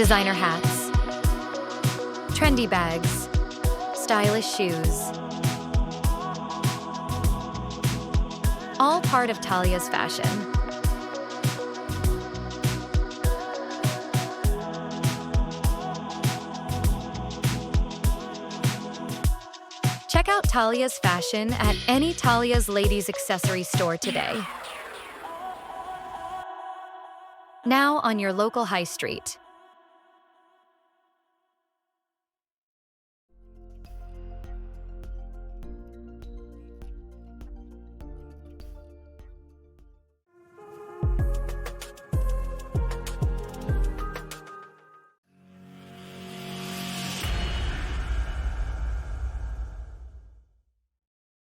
designer hats, trendy bags, stylish shoes. All part of Talia's fashion. Check out Talia's fashion at any Talia's Ladies Accessory Store today. Now on your local high street.